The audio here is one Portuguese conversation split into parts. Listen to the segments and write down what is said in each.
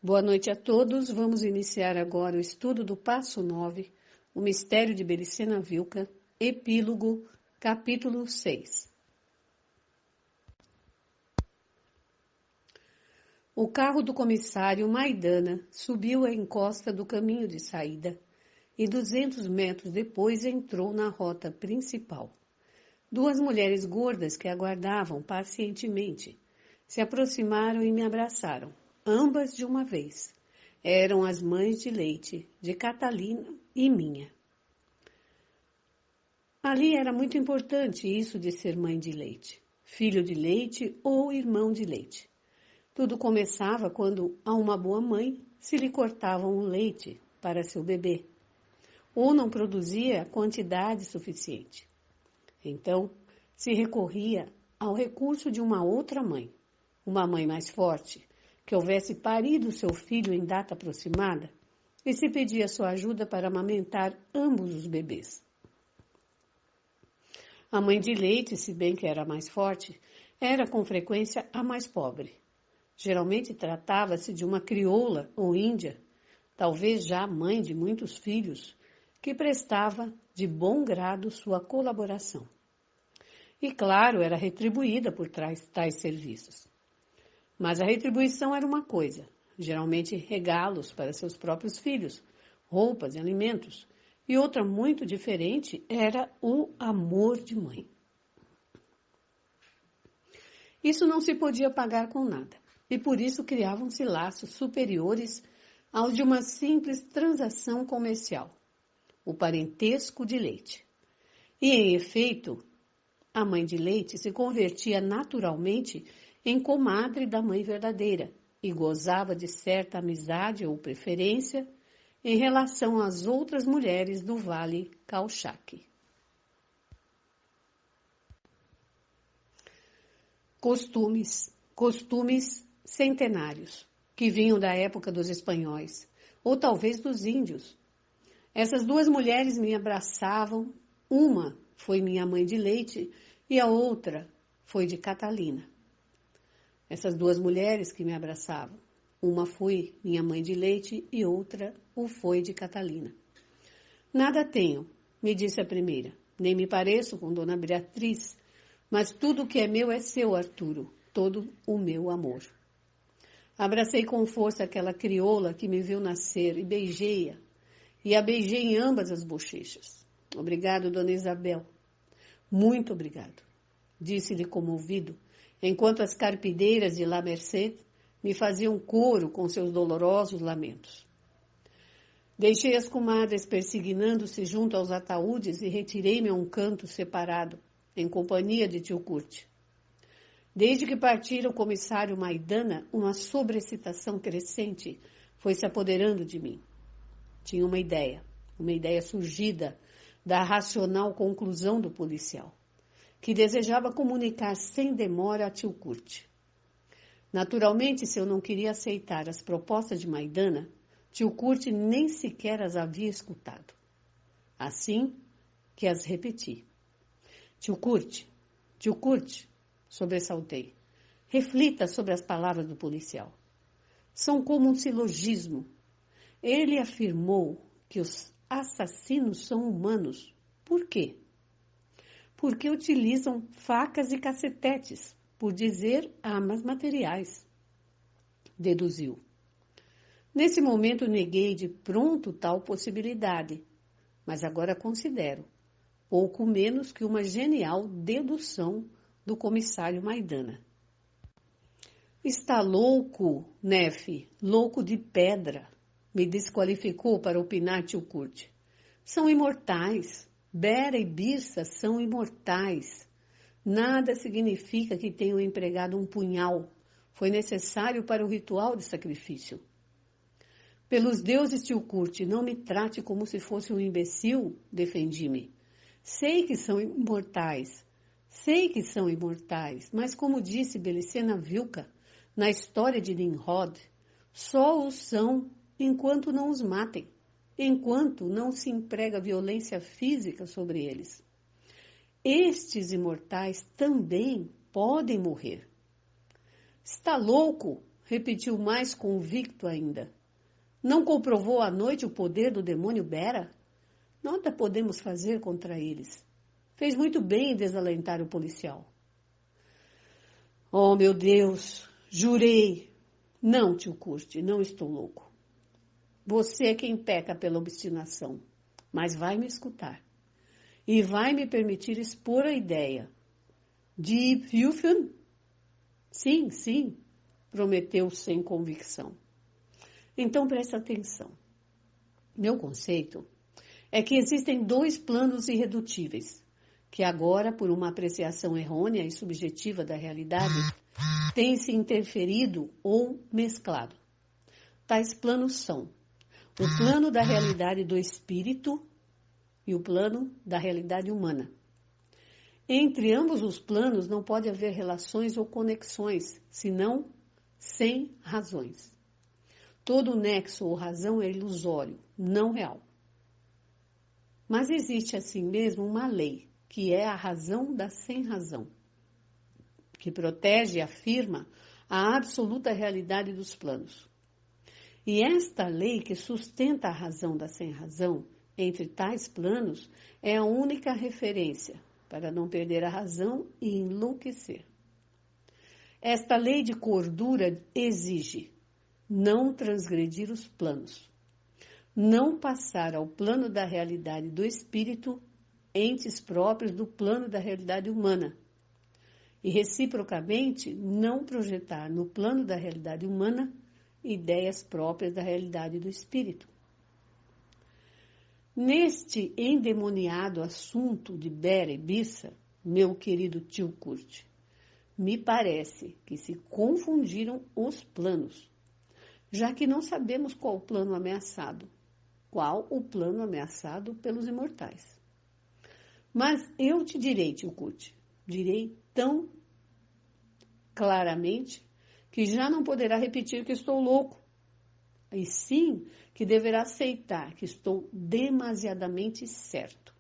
Boa noite a todos. Vamos iniciar agora o estudo do passo 9, o mistério de Belicena Vilca, epílogo, capítulo 6. O carro do comissário Maidana subiu a encosta do caminho de saída e 200 metros depois entrou na rota principal. Duas mulheres gordas que aguardavam pacientemente se aproximaram e me abraçaram, ambas de uma vez. Eram as mães de leite de Catalina e minha. Ali era muito importante isso de ser mãe de leite, filho de leite ou irmão de leite. Tudo começava quando a uma boa mãe se lhe cortavam o leite para seu bebê, ou não produzia quantidade suficiente. Então, se recorria ao recurso de uma outra mãe, uma mãe mais forte, que houvesse parido seu filho em data aproximada, e se pedia sua ajuda para amamentar ambos os bebês. A mãe de leite, se bem que era mais forte, era com frequência a mais pobre. Geralmente tratava-se de uma crioula ou índia, talvez já mãe de muitos filhos, que prestava de bom grado sua colaboração. E, claro, era retribuída por tais serviços. Mas a retribuição era uma coisa, geralmente regalos para seus próprios filhos, roupas e alimentos, e outra muito diferente era o amor de mãe. Isso não se podia pagar com nada, e por isso criavam-se laços superiores aos de uma simples transação comercial, o parentesco de leite. E, em efeito, a mãe de leite se convertia naturalmente em comadre da mãe verdadeira e gozava de certa amizade ou preferência em relação às outras mulheres do Vale Calchaque. Costumes centenários, que vinham da época dos espanhóis, ou talvez dos índios. Essas duas mulheres me abraçavam, uma foi minha mãe de leite e a outra foi de Catalina. Essas duas mulheres que me abraçavam, uma foi minha mãe de leite e outra o foi de Catalina. Nada tenho, me disse a primeira, nem me pareço com Dona Beatriz, mas tudo o que é meu é seu, Arturo, todo o meu amor. Abracei com força aquela crioula que me viu nascer e beijei-a, e a beijei em ambas as bochechas. Obrigado, Dona Isabel. Muito obrigado, disse-lhe comovido, enquanto as carpideiras de La Merced me faziam coro com seus dolorosos lamentos. Deixei as comadres persignando-se junto aos ataúdes e retirei-me a um canto separado, em companhia de tio Curte. Desde que partira o comissário Maidana, uma sobreexcitação crescente foi se apoderando de mim. Tinha uma ideia surgida da racional conclusão do policial, que desejava comunicar sem demora a tio Curte. Naturalmente, se eu não queria aceitar as propostas de Maidana, tio Curte nem sequer as havia escutado. Assim que as repeti. Tio Curte, sobressaltei. Reflita sobre as palavras do policial. São como um silogismo. Ele afirmou que os assassinos são humanos. Por quê? Porque utilizam facas e cacetetes, por dizer armas materiais, deduziu. Nesse momento neguei de pronto tal possibilidade, mas agora considero pouco menos que uma genial dedução do comissário Maidana. Está louco, Nefe, louco de pedra, me desqualificou para opinar tio Curte. São imortais. Bera e Birsa são imortais. Nada significa que tenham empregado um punhal. Foi necessário para o ritual de sacrifício. Pelos deuses, tio Curte, não me trate como se fosse um imbecil, defendi-me. Sei que são imortais, mas como disse Belicena Vilca, na história de Nimrod, só os são enquanto não os matem, enquanto não se emprega violência física sobre eles. Estes imortais também podem morrer. Está louco, repetiu mais convicto ainda. Não comprovou à noite o poder do demônio Bera? Nada podemos fazer contra eles. Fez muito bem em desalentar o policial. Oh, meu Deus, jurei. Não, tio Curte, não estou louco. Você é quem peca pela obstinação, mas vai me escutar. E vai me permitir expor a ideia. De Wilfen? Sim, sim, prometeu sem convicção. Então preste atenção. Meu conceito é que existem dois planos irredutíveis, que agora, por uma apreciação errônea e subjetiva da realidade, têm se interferido ou mesclado. Tais planos são o plano da realidade do espírito e o plano da realidade humana. Entre ambos os planos não pode haver relações ou conexões, senão sem razões. Todo nexo ou razão é ilusório, não real. Mas existe assim mesmo uma lei, que é a razão da sem-razão, que protege e afirma a absoluta realidade dos planos. E esta lei que sustenta a razão da sem-razão entre tais planos é a única referência para não perder a razão e enlouquecer. Esta lei de cordura exige não transgredir os planos, não passar ao plano da realidade do espírito entes próprios do plano da realidade humana e, reciprocamente, não projetar no plano da realidade humana ideias próprias da realidade do espírito. Neste endemoniado assunto de Bera e Bissa, meu querido tio Curte, me parece que se confundiram os planos, já que não sabemos qual o plano ameaçado, qual o plano ameaçado pelos imortais. Mas eu te direi, tio Curte, direi tão claramente que já não poderá repetir que estou louco, e sim que deverá aceitar que estou demasiadamente certo.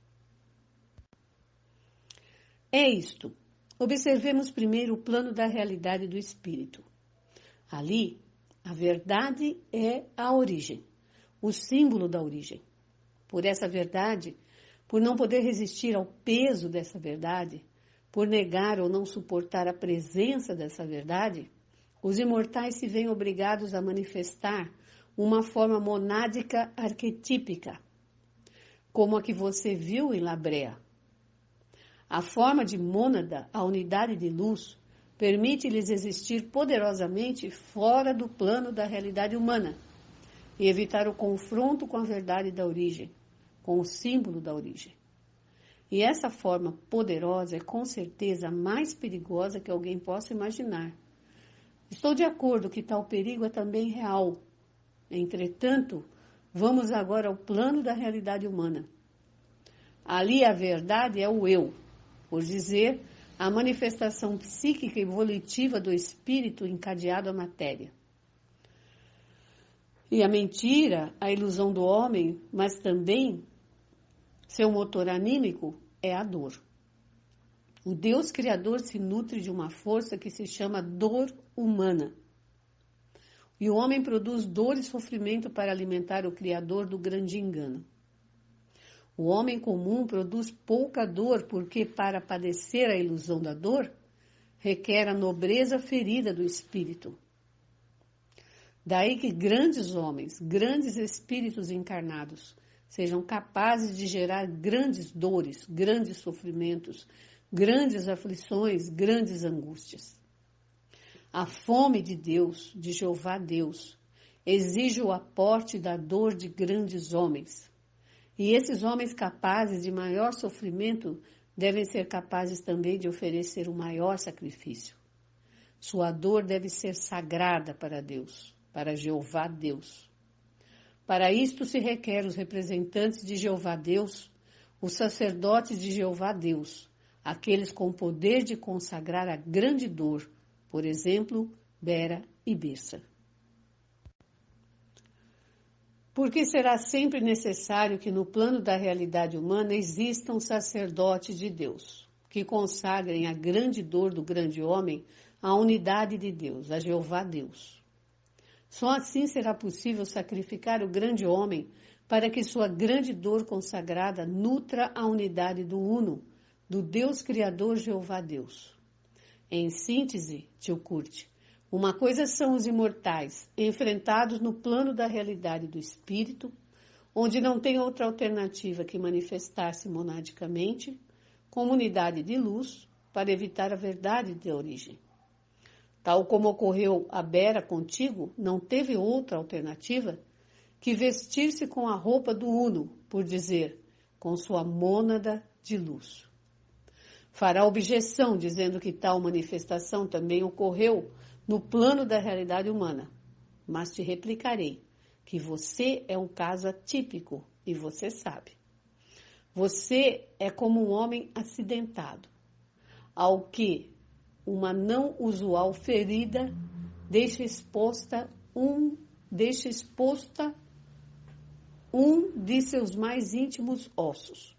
É isto. Observemos primeiro o plano da realidade do espírito. Ali, a verdade é a origem, o símbolo da origem. Por essa verdade, por não poder resistir ao peso dessa verdade, por negar ou não suportar a presença dessa verdade, os imortais se veem obrigados a manifestar uma forma monádica arquetípica, como a que você viu em Labrea. A forma de mônada, a unidade de luz, permite-lhes existir poderosamente fora do plano da realidade humana e evitar o confronto com a verdade da origem, com o símbolo da origem. E essa forma poderosa é com certeza a mais perigosa que alguém possa imaginar. Estou de acordo que tal perigo é também real. Entretanto, vamos agora ao plano da realidade humana. Ali a verdade é o eu, por dizer, a manifestação psíquica e volitiva do espírito encadeado à matéria. E a mentira, a ilusão do homem, mas também seu motor anímico é a dor. O Deus Criador se nutre de uma força que se chama dor humana. E o homem produz dor e sofrimento para alimentar o Criador do grande engano. O homem comum produz pouca dor porque, para padecer a ilusão da dor, requer a nobreza ferida do espírito. Daí que grandes homens, grandes espíritos encarnados, sejam capazes de gerar grandes dores, grandes sofrimentos, grandes aflições, grandes angústias. A fome de Deus, de Jeová Deus, exige o aporte da dor de grandes homens. E esses homens capazes de maior sofrimento devem ser capazes também de oferecer o maior sacrifício. Sua dor deve ser sagrada para Deus, para Jeová Deus. Para isto se requer os representantes de Jeová Deus, os sacerdotes de Jeová Deus, aqueles com o poder de consagrar a grande dor, por exemplo, Bera e Bissa. Porque será sempre necessário que no plano da realidade humana existam sacerdotes de Deus, que consagrem a grande dor do grande homem à unidade de Deus, a Jeová Deus. Só assim será possível sacrificar o grande homem para que sua grande dor consagrada nutra a unidade do Uno, do Deus Criador Jeová Deus. Em síntese, tio Kurt, uma coisa são os imortais, enfrentados no plano da realidade do espírito, onde não tem outra alternativa que manifestar-se monadicamente, como unidade de luz, para evitar a verdade de origem. Tal como ocorreu a Bera contigo, não teve outra alternativa que vestir-se com a roupa do Uno, por dizer, com sua mônada de luz. Fará objeção dizendo que tal manifestação também ocorreu no plano da realidade humana, mas te replicarei que você é um caso atípico e você sabe. Você é como um homem acidentado, ao que uma não usual ferida deixa exposta um de seus mais íntimos ossos.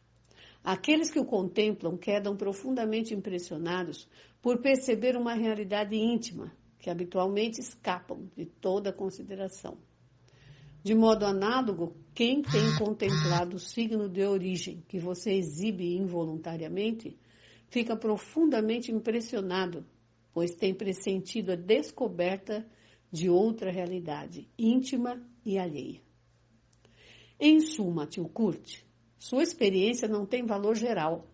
Aqueles que o contemplam quedam profundamente impressionados por perceber uma realidade íntima que habitualmente escapam de toda consideração. De modo análogo, quem tem contemplado o signo de origem que você exibe involuntariamente, fica profundamente impressionado, pois tem pressentido a descoberta de outra realidade, íntima e alheia. Em suma, tio Kurt, sua experiência não tem valor geral.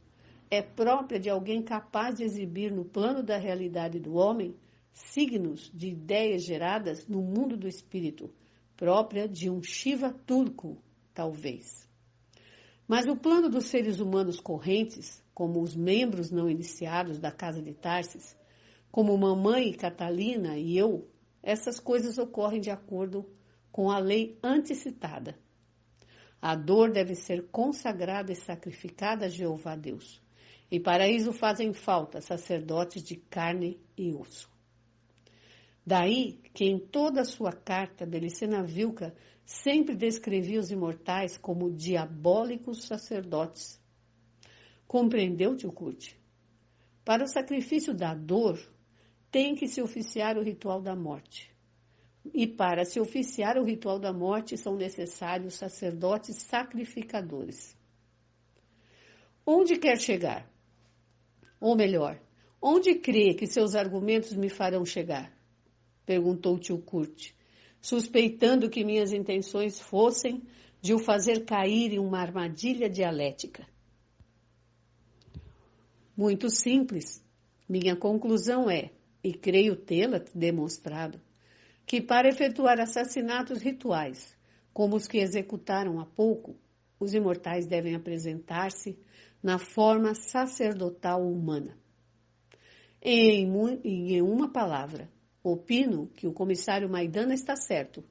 É própria de alguém capaz de exibir no plano da realidade do homem signos de ideias geradas no mundo do espírito, própria de um Shiva turco, talvez. Mas no plano dos seres humanos correntes, como os membros não iniciados da Casa de Tarsis, como Mamãe Catalina e eu, essas coisas ocorrem de acordo com a lei antecitada. A dor deve ser consagrada e sacrificada a Jeová Deus, e para isso fazem falta sacerdotes de carne e osso. Daí que em toda a sua carta, Belicena Vilca sempre descrevia os imortais como diabólicos sacerdotes. Compreendeu, tio Kurt? Para o sacrifício da dor, tem que se oficiar o ritual da morte. E para se oficiar o ritual da morte são necessários sacerdotes sacrificadores. Onde quer chegar? Ou melhor, onde crê que seus argumentos me farão chegar? Perguntou o tio Kurt, suspeitando que minhas intenções fossem de o fazer cair em uma armadilha dialética. Muito simples. Minha conclusão é, e creio tê-la demonstrado, que para efetuar assassinatos rituais, como os que executaram há pouco, os imortais devem apresentar-se na forma sacerdotal humana. Em uma palavra, opino que o comissário Maidana está certo.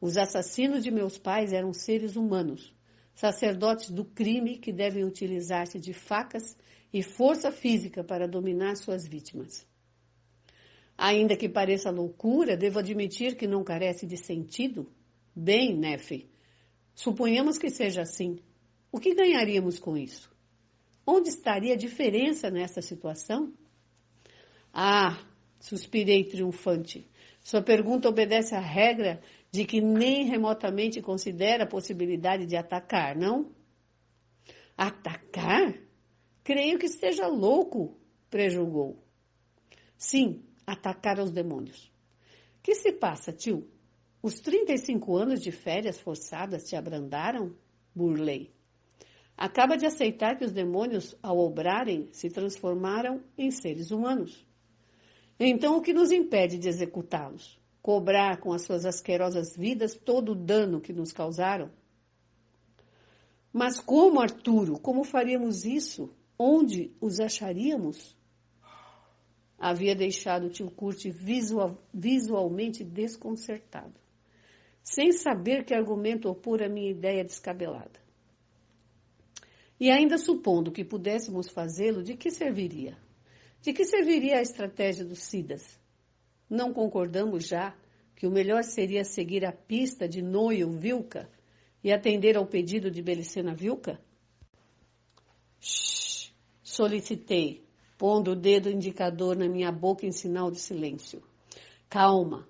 Os assassinos de meus pais eram seres humanos, sacerdotes do crime que devem utilizar-se de facas e força física para dominar suas vítimas. Ainda que pareça loucura, devo admitir que não carece de sentido. Bem, Nefe, suponhamos que seja assim. O que ganharíamos com isso? Onde estaria a diferença nessa situação? Ah, suspirei triunfante. Sua pergunta obedece à regra de que nem remotamente considera a possibilidade de atacar, não? Atacar? Creio que esteja louco, prejulgou. Sim, atacar os demônios. Que se passa, tio? Os 35 anos de férias forçadas te abrandaram? Burlei. Acaba de aceitar que os demônios, ao obrarem, se transformaram em seres humanos. Então, o que nos impede de executá-los? Cobrar com as suas asquerosas vidas todo o dano que nos causaram? Mas como, Arturo? Como faríamos isso? Onde os acharíamos? Havia deixado o tio Kurt visualmente desconcertado, sem saber que argumento opor a minha ideia descabelada. E ainda supondo que pudéssemos fazê-lo, de que serviria? De que serviria a estratégia dos Siddhas? Não concordamos já que o melhor seria seguir a pista de Noio Vilca e atender ao pedido de Belicena Vilca? Shhh! Solicitei, pondo o dedo indicador na minha boca em sinal de silêncio. Calma.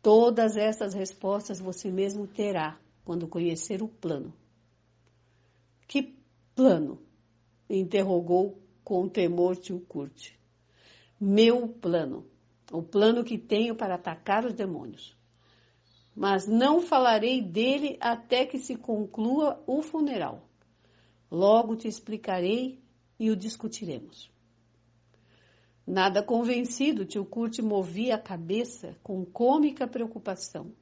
Todas essas respostas você mesmo terá quando conhecer o plano. Que plano? Interrogou com temor tio Kurt. Meu plano. O plano que tenho para atacar os demônios. Mas não falarei dele até que se conclua o funeral. Logo te explicarei e o discutiremos. Nada convencido, tio Kurt movia a cabeça com cômica preocupação.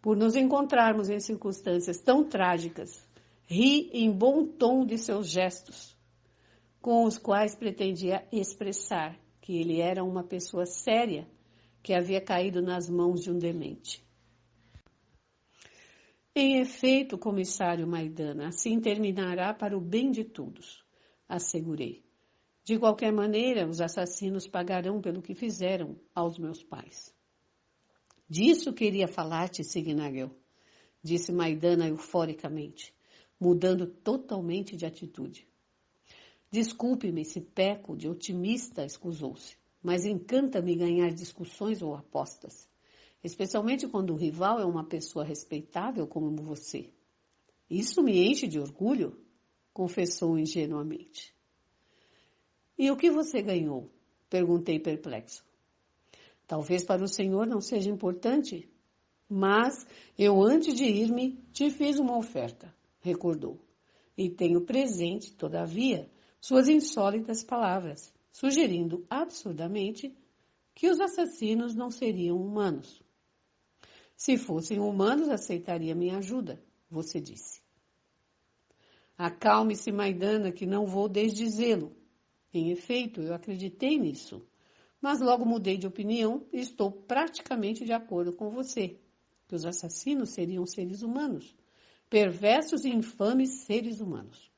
Por nos encontrarmos em circunstâncias tão trágicas, ri em bom tom de seus gestos, com os quais pretendia expressar que ele era uma pessoa séria que havia caído nas mãos de um demente. Em efeito, comissário Maidana, assim terminará para o bem de todos, assegurei. De qualquer maneira, os assassinos pagarão pelo que fizeram aos meus pais. Disso queria falar-te, Signagel, disse Maidana euforicamente, mudando totalmente de atitude. Desculpe-me se peco de otimista, escusou-se, mas encanta-me ganhar discussões ou apostas, especialmente quando o rival é uma pessoa respeitável como você. Isso me enche de orgulho, confessou ingenuamente. E o que você ganhou? Perguntei perplexo. Talvez para o senhor não seja importante, mas eu antes de ir-me te fiz uma oferta, recordou. E tenho presente, todavia, suas insólitas palavras, sugerindo absurdamente que os assassinos não seriam humanos. Se fossem humanos, aceitaria minha ajuda, você disse. Acalme-se, Maidana, que não vou desdizê-lo. Em efeito, eu acreditei nisso, mas logo mudei de opinião e estou praticamente de acordo com você, que os assassinos seriam seres humanos, perversos e infames seres humanos.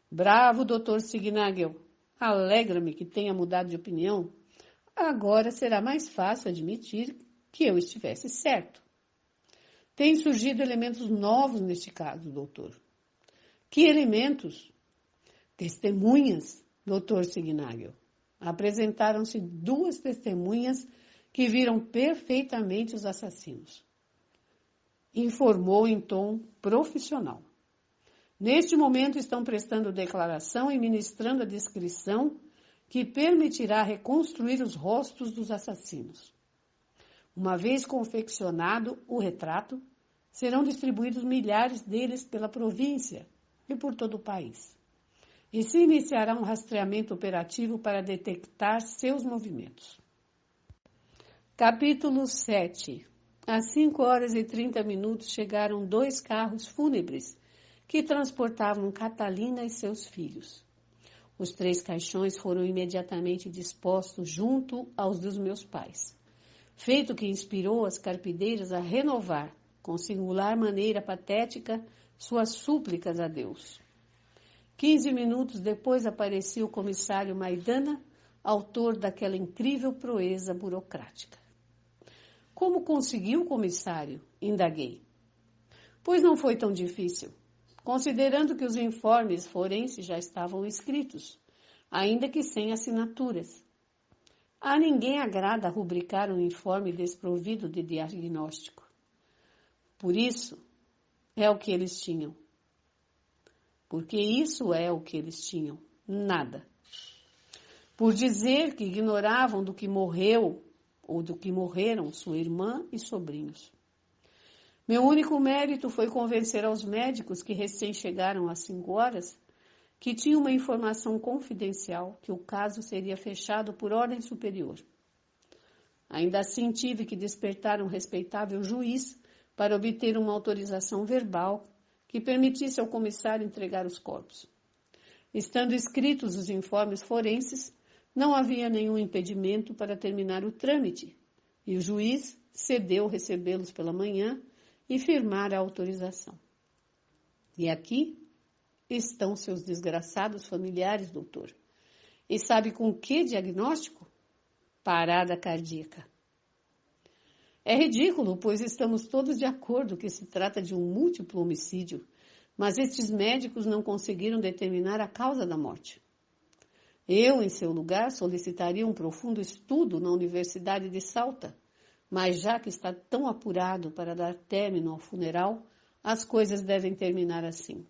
Bravo, Dr. Signagel. Alegra-me que tenha mudado de opinião. Agora será mais fácil admitir que eu estivesse certo. Têm surgido elementos novos neste caso, doutor. Que elementos? Testemunhas, Dr. Signagel. Apresentaram-se 2 testemunhas que viram perfeitamente os assassinos. Informou em tom profissional. Neste momento estão prestando declaração e ministrando a descrição que permitirá reconstruir os rostos dos assassinos. Uma vez confeccionado o retrato, serão distribuídos milhares deles pela província e por todo o país. E se iniciará um rastreamento operativo para detectar seus movimentos. Capítulo 7. Às 5h30 chegaram 2 carros fúnebres que transportavam Catalina e seus filhos. Os 3 caixões foram imediatamente dispostos junto aos dos meus pais, feito que inspirou as carpideiras a renovar, com singular maneira patética, suas súplicas a Deus. 15 minutos depois aparecia o comissário Maidana, autor daquela incrível proeza burocrática. Como conseguiu, comissário? Indaguei. Pois não foi tão difícil, considerando que os informes forenses já estavam escritos, ainda que sem assinaturas. A ninguém agrada rubricar um informe desprovido de diagnóstico. Por isso, é o que eles tinham. Porque isso é o que eles tinham. Nada. Por dizer que ignoravam do que morreu ou do que morreram sua irmã e sobrinhos. Meu único mérito foi convencer aos médicos que recém chegaram às 5h que tinha uma informação confidencial que o caso seria fechado por ordem superior. Ainda assim tive que despertar um respeitável juiz para obter uma autorização verbal que permitisse ao comissário entregar os corpos. Estando escritos os informes forenses, não havia nenhum impedimento para terminar o trâmite, e o juiz cedeu recebê-los pela manhã e firmar a autorização. E aqui estão seus desgraçados familiares, doutor. E sabe com que diagnóstico? Parada cardíaca. É ridículo, pois estamos todos de acordo que se trata de um múltiplo homicídio, mas estes médicos não conseguiram determinar a causa da morte. Eu, em seu lugar, solicitaria um profundo estudo na Universidade de Salta, Mas já que está tão apurado para dar término ao funeral, as coisas devem terminar assim.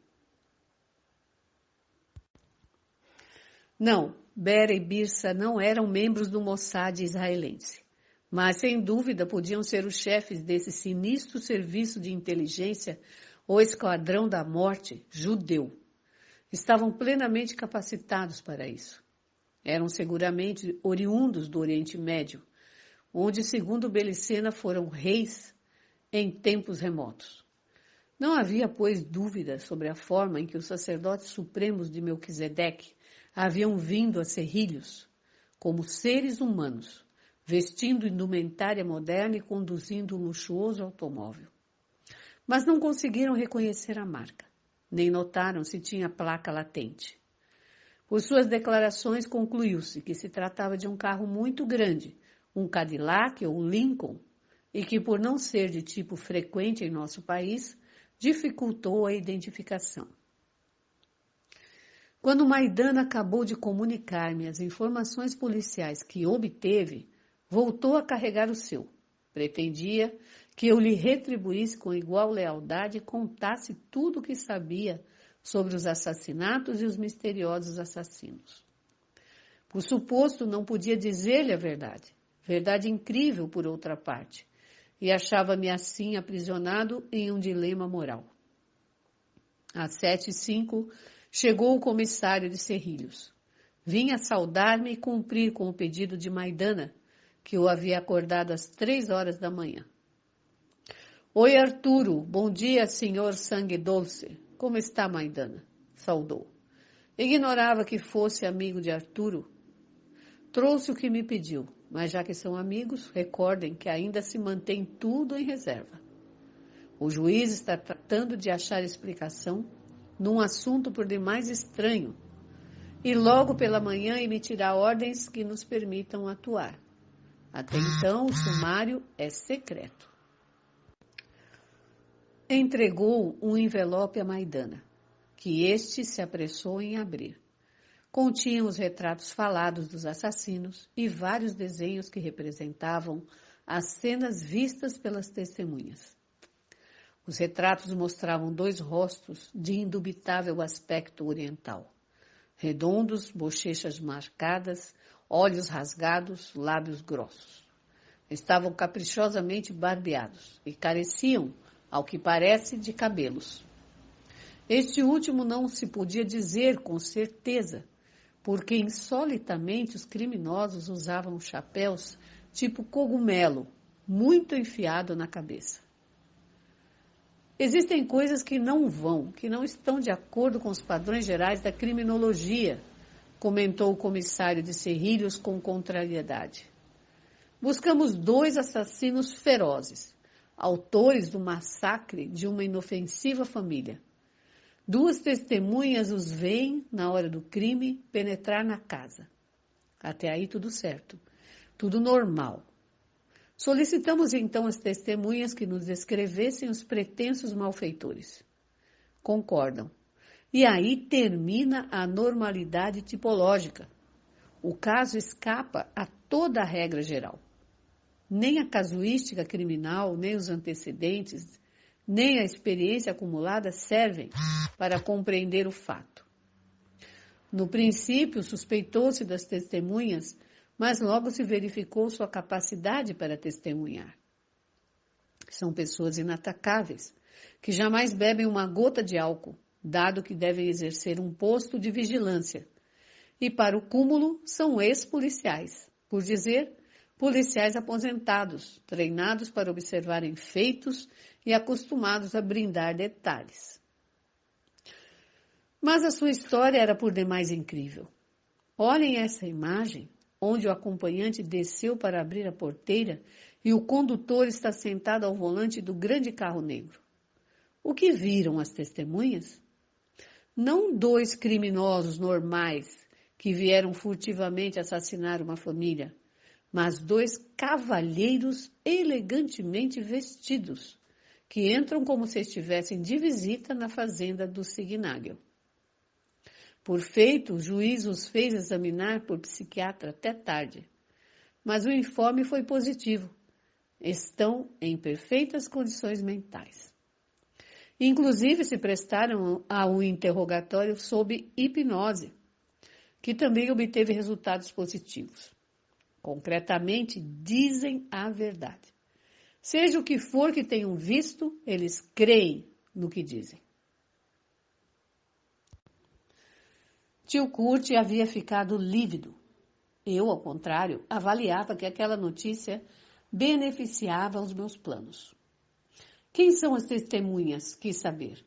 Não, Bera e Birsa não eram membros do Mossad israelense, mas sem dúvida podiam ser os chefes desse sinistro serviço de inteligência ou esquadrão da morte judeu. Estavam plenamente capacitados para isso. Eram seguramente oriundos do Oriente Médio, onde, segundo Belicena, foram reis em tempos remotos. Não havia, pois, dúvida sobre a forma em que os sacerdotes supremos de Melquisedeque haviam vindo a Serrilhos, como seres humanos, vestindo indumentária moderna e conduzindo um luxuoso automóvel. Mas não conseguiram reconhecer a marca, nem notaram se tinha placa latente. Por suas declarações, concluiu-se que se tratava de um carro muito grande, um Cadillac ou um Lincoln, e que, por não ser de tipo frequente em nosso país, dificultou a identificação. Quando Maidana acabou de comunicar-me as informações policiais que obteve, voltou a carregar o seu. Pretendia que eu lhe retribuísse com igual lealdade e contasse tudo o que sabia sobre os assassinatos e os misteriosos assassinos. Por suposto, não podia dizer-lhe a verdade incrível por outra parte, e achava-me assim aprisionado em um dilema moral. Às 7h05, chegou o comissário de Serrilhos. Vinha saudar-me e cumprir com o pedido de Maidana, que o havia acordado às 3h da manhã. Oi, Arturo. Bom dia, senhor Sangue Doce. Como está, Maidana? Saudou. Ignorava que fosse amigo de Arturo. Trouxe o que me pediu, mas já que são amigos, recordem que ainda se mantém tudo em reserva. O juiz está tratando de achar explicação num assunto por demais estranho e logo pela manhã emitirá ordens que nos permitam atuar. Até então, o sumário é secreto. Entregou um envelope a Maidana, que este se apressou em abrir. Continha os retratos falados dos assassinos e vários desenhos que representavam as cenas vistas pelas testemunhas. Os retratos mostravam 2 rostos de indubitável aspecto oriental. Redondos, bochechas marcadas, olhos rasgados, lábios grossos. Estavam caprichosamente barbeados e careciam, ao que parece, de cabelos. Este último não se podia dizer com certeza, porque insolitamente os criminosos usavam chapéus tipo cogumelo, muito enfiado na cabeça. Existem coisas que não estão de acordo com os padrões gerais da criminologia, comentou o comissário de Serrilhos com contrariedade. Buscamos 2 assassinos ferozes, autores do massacre de uma inofensiva família. 2 testemunhas os veem, na hora do crime, penetrar na casa. Até aí tudo certo, tudo normal. Solicitamos então as testemunhas que nos descrevessem os pretensos malfeitores. Concordam. E aí termina a normalidade tipológica. O caso escapa a toda a regra geral. Nem a casuística criminal, nem os antecedentes, nem a experiência acumulada servem para compreender o fato. No princípio, suspeitou-se das testemunhas, mas logo se verificou sua capacidade para testemunhar. São pessoas inatacáveis, que jamais bebem uma gota de álcool, dado que devem exercer um posto de vigilância. E, para o cúmulo, são ex-policiais, por dizer, policiais aposentados, treinados para observarem feitos e acostumados a brindar detalhes. Mas a sua história era por demais incrível. Olhem essa imagem, onde o acompanhante desceu para abrir a porteira e o condutor está sentado ao volante do grande carro negro. O que viram as testemunhas? Não 2 criminosos normais que vieram furtivamente assassinar uma família, mas 2 cavalheiros elegantemente vestidos, que entram como se estivessem de visita na fazenda do Signagel. Por feito, o juiz os fez examinar por psiquiatra até tarde, mas o informe foi positivo. estão em perfeitas condições mentais. Inclusive se prestaram a um interrogatório sob hipnose, que também obteve resultados positivos. Concretamente, dizem a verdade. Seja o que for que tenham visto, eles creem no que dizem. Tio Kurt havia ficado lívido. Eu, ao contrário, avaliava que aquela notícia beneficiava os meus planos. Quem são as testemunhas? Quis saber.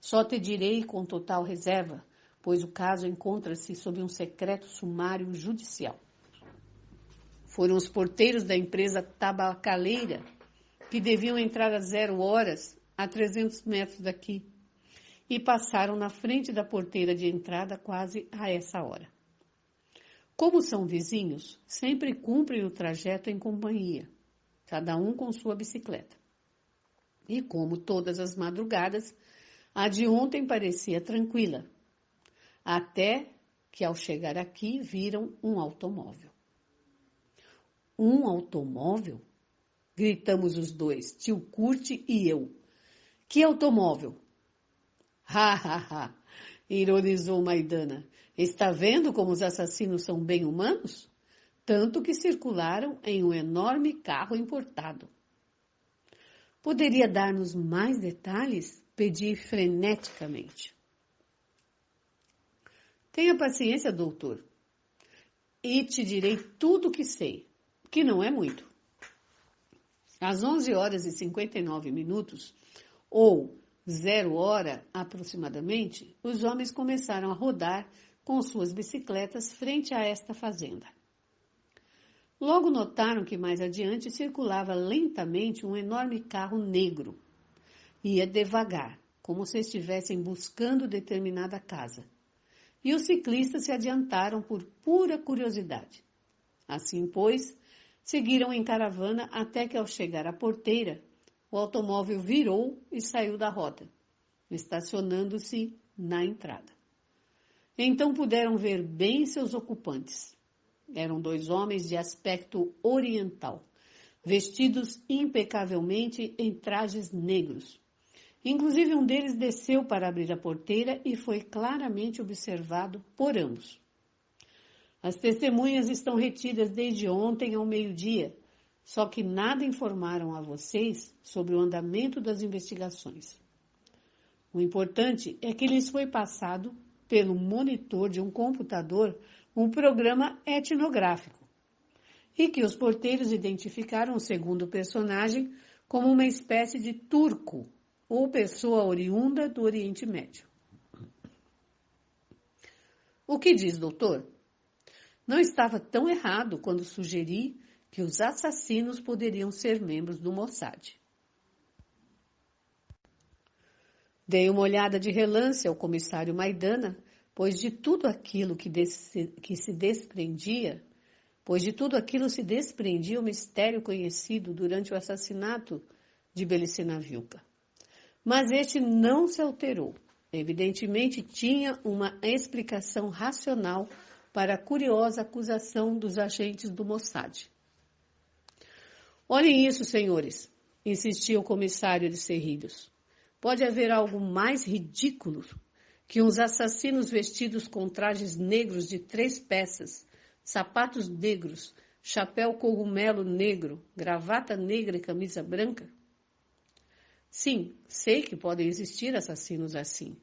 Só te direi com total reserva, pois o caso encontra-se sob um secreto sumário judicial. Foram os porteiros da empresa tabacaleira que deviam entrar às 0h a 300 metros daqui e passaram na frente da porteira de entrada quase a essa hora. Como são vizinhos, sempre cumprem o trajeto em companhia, cada um com sua bicicleta. E como todas as madrugadas, a de ontem parecia tranquila, até que ao chegar aqui viram um automóvel. Um automóvel? Gritamos os dois, tio Kurt e eu. Que automóvel? Ha, ha, ha, ironizou Maidana. Está vendo como os assassinos são bem humanos? Tanto que circularam em um enorme carro importado. Poderia dar-nos mais detalhes? Pedi freneticamente. Tenha paciência, doutor, e te direi tudo o que sei, que não é muito. Às 11h59, ou 0h aproximadamente, os homens começaram a rodar com suas bicicletas frente a esta fazenda. Logo notaram que mais adiante circulava lentamente um enorme carro negro. Ia devagar, como se estivessem buscando determinada casa. E os ciclistas se adiantaram por pura curiosidade. Assim, pois, seguiram em caravana até que, ao chegar à porteira, o automóvel virou e saiu da rota, estacionando-se na entrada. Então puderam ver bem seus ocupantes. Eram 2 homens de aspecto oriental, vestidos impecavelmente em trajes negros. Inclusive, um deles desceu para abrir a porteira e foi claramente observado por ambos. As testemunhas estão retidas desde ontem ao meio-dia, só que nada informaram a vocês sobre o andamento das investigações. O importante é que lhes foi passado, pelo monitor de um computador, um programa etnográfico, e que os porteiros identificaram o segundo personagem como uma espécie de turco ou pessoa oriunda do Oriente Médio. O que diz, doutor? Não estava tão errado quando sugeri que os assassinos poderiam ser membros do Mossad. Dei uma olhada de relance ao comissário Maidana, pois de tudo aquilo se desprendia o mistério conhecido durante o assassinato de Belicina Vilca. Mas este não se alterou. Evidentemente tinha uma explicação racional para a curiosa acusação dos agentes do Mossad. Olhem isso, senhores, insistia o comissário de Cerrilhos. Pode haver algo mais ridículo que uns assassinos vestidos com trajes negros de 3 peças, sapatos negros, chapéu cogumelo negro, gravata negra e camisa branca? Sim, sei que podem existir assassinos assim.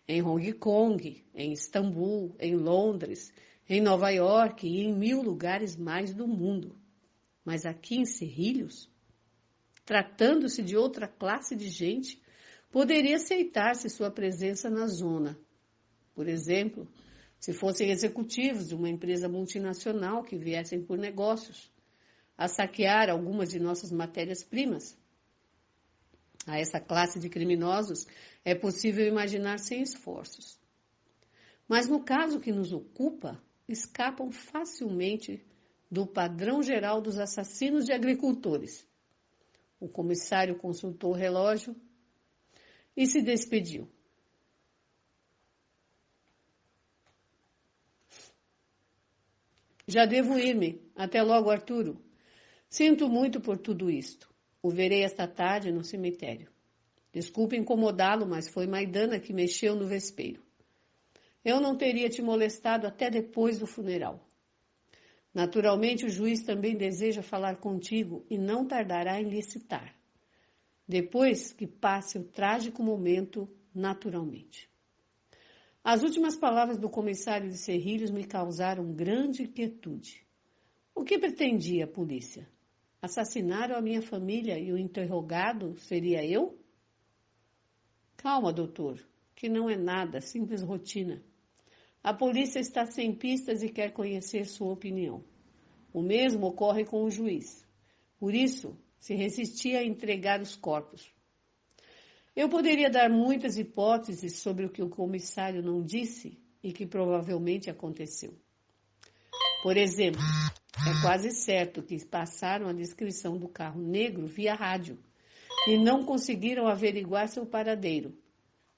Em Hong Kong, em Istambul, em Londres, em Nova York e em 1000 lugares mais do mundo. Mas aqui em Cerrilhos, tratando-se de outra classe de gente, poderia aceitar-se sua presença na zona. Por exemplo, se fossem executivos de uma empresa multinacional que viessem por negócios, a saquear algumas de nossas matérias-primas. A essa classe de criminosos é possível imaginar sem esforços. Mas no caso que nos ocupa, escapam facilmente do padrão geral dos assassinos de agricultores. O comissário consultou o relógio e se despediu. Já devo ir-me. Até logo, Arturo. Sinto muito por tudo isto. O verei esta tarde no cemitério. Desculpe incomodá-lo, mas foi Maidana que mexeu no vespeiro. Eu não teria te molestado até depois do funeral. Naturalmente, o juiz também deseja falar contigo e não tardará em lhe citar, depois que passe o trágico momento naturalmente. As últimas palavras do comissário de Cerrilhos me causaram grande inquietude. O que pretendia a polícia? Assassinaram a minha família e o interrogado seria eu? Calma, doutor, que não é nada, simples rotina. A polícia está sem pistas e quer conhecer sua opinião. O mesmo ocorre com o juiz. Por isso, se resistia a entregar os corpos. Eu poderia dar muitas hipóteses sobre o que o comissário não disse e que provavelmente aconteceu. Por exemplo, é quase certo que passaram a descrição do carro negro via rádio e não conseguiram averiguar seu paradeiro.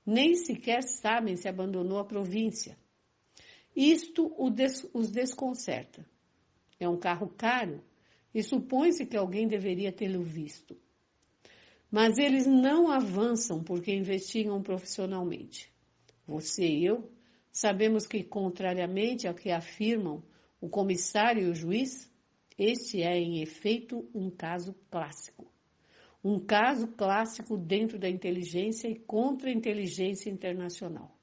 Nem sequer sabem se abandonou a província. Isto os desconcerta. É um carro caro e supõe-se que alguém deveria tê-lo visto. Mas eles não avançam porque investigam profissionalmente. Você e eu sabemos que, contrariamente ao que afirmam o comissário e o juiz, este é, em efeito, um caso clássico. Um caso clássico dentro da inteligência e contra a inteligência internacional.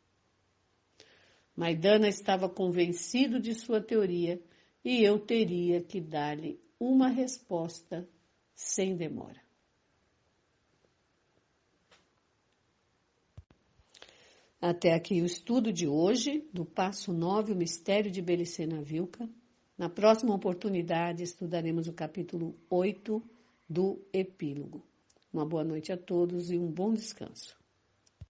Maidana estava convencido de sua teoria e eu teria que dar-lhe uma resposta sem demora. Até aqui o estudo de hoje, do passo 9, o mistério de Belicena Vilca. Na próxima oportunidade, estudaremos o capítulo 8 do epílogo. Uma boa noite a todos e um bom descanso.